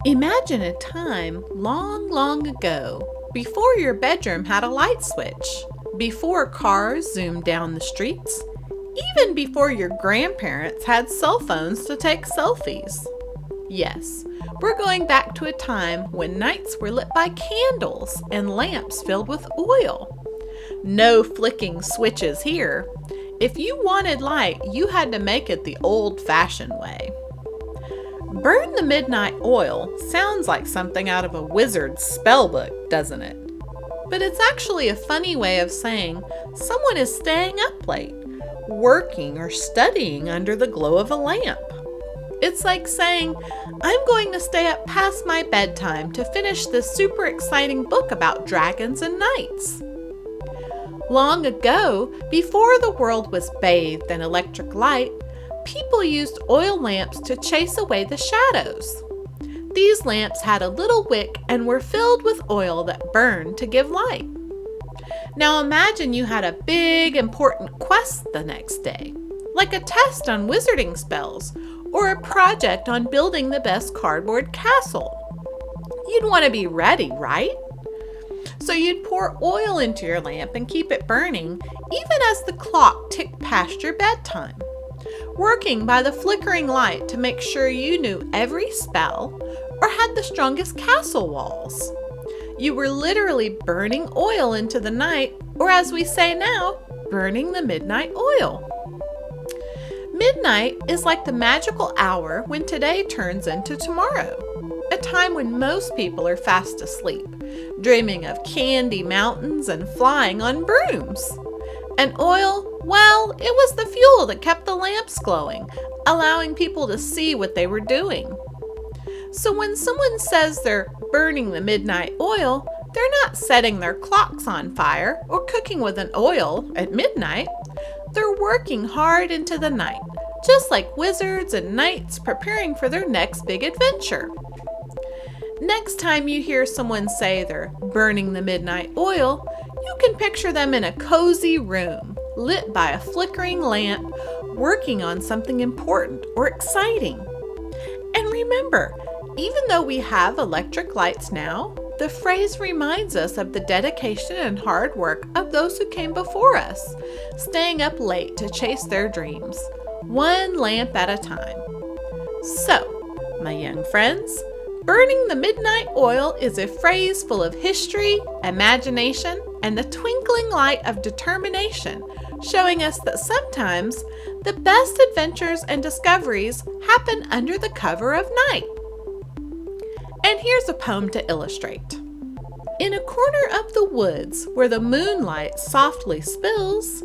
Imagine a time long, long ago, before your bedroom had a light switch, before cars zoomed down the streets, even before your grandparents had cell phones to take selfies. Yes, we're going back to a time when nights were lit by candles and lamps filled with oil. No flicking switches here. If you wanted light, you had to make it the old-fashioned way. Burn the midnight oil sounds like something out of a wizard's spell book, doesn't it? But it's actually a funny way of saying someone is staying up late, working or studying under the glow of a lamp. It's like saying, I'm going to stay up past my bedtime to finish this super exciting book about dragons and knights. Long ago, before the world was bathed in electric light, people used oil lamps to chase away the shadows. These lamps had a little wick and were filled with oil that burned to give light. Now imagine you had a big, important quest the next day, like a test on wizarding spells or a project on building the best cardboard castle. You'd want to be ready, right? So you'd pour oil into your lamp and keep it burning even as the clock ticked past your bedtime, working by the flickering light to make sure you knew every spell or had the strongest castle walls. You were literally burning oil into the night, or as we say now, burning the midnight oil. Midnight is like the magical hour when today turns into tomorrow, a time when most people are fast asleep, dreaming of candy mountains and flying on brooms. And oil, well, it was the fuel that kept the lamps glowing, allowing people to see what they were doing. So when someone says they're burning the midnight oil, they're not setting their clocks on fire or cooking with an oil at midnight. They're working hard into the night, just like wizards and knights preparing for their next big adventure. Next time you hear someone say they're burning the midnight oil, you can picture them in a cozy room, lit by a flickering lamp, working on something important or exciting. And remember, even though we have electric lights now, the phrase reminds us of the dedication and hard work of those who came before us, staying up late to chase their dreams, one lamp at a time. So, my young friends, burning the midnight oil is a phrase full of history, imagination, and the twinkling light of determination, showing us that sometimes the best adventures and discoveries happen under the cover of night. And here's a poem to illustrate. In a corner of the woods where the moonlight softly spills,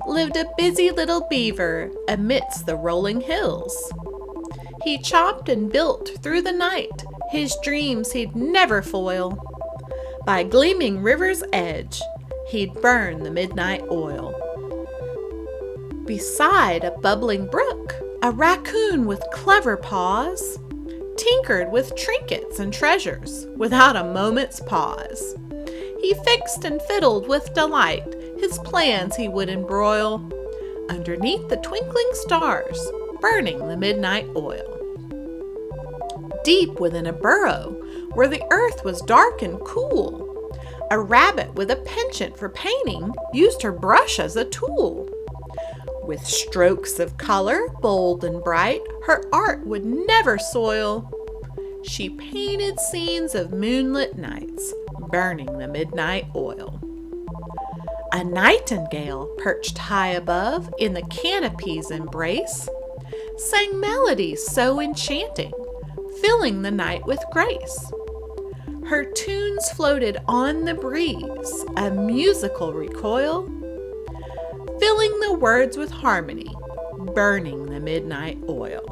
lived a busy little beaver amidst the rolling hills. He chopped and built through the night his dreams he'd never foil. By gleaming river's edge, he'd burn the midnight oil. Beside a bubbling brook, a raccoon with clever paws tinkered with trinkets and treasures without a moment's pause. He fixed and fiddled with delight, his plans he would embroil underneath the twinkling stars, burning the midnight oil. Deep within a burrow, where the earth was dark and cool, a rabbit with a penchant for painting used her brush as a tool. With strokes of color, bold and bright, her art would never soil. She painted scenes of moonlit nights, burning the midnight oil. A nightingale, perched high above in the canopy's embrace, sang melodies so enchanting, filling the night with grace. Her tunes floated on the breeze, a musical recoil, filling the words with harmony, burning the midnight oil.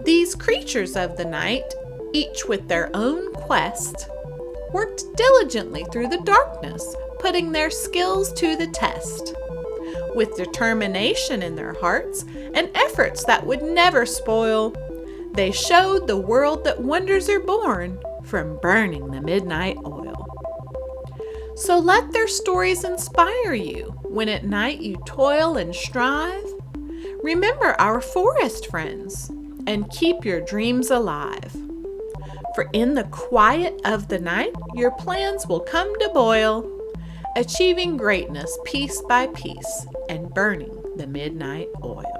These creatures of the night, each with their own quest, worked diligently through the darkness, putting their skills to the test. With determination in their hearts and efforts that would never spoil, they showed the world that wonders are born from burning the midnight oil. So let their stories inspire you when at night you toil and strive. Remember our forest friends and keep your dreams alive. For in the quiet of the night, your plans will come to boil, achieving greatness piece by piece and burning the midnight oil.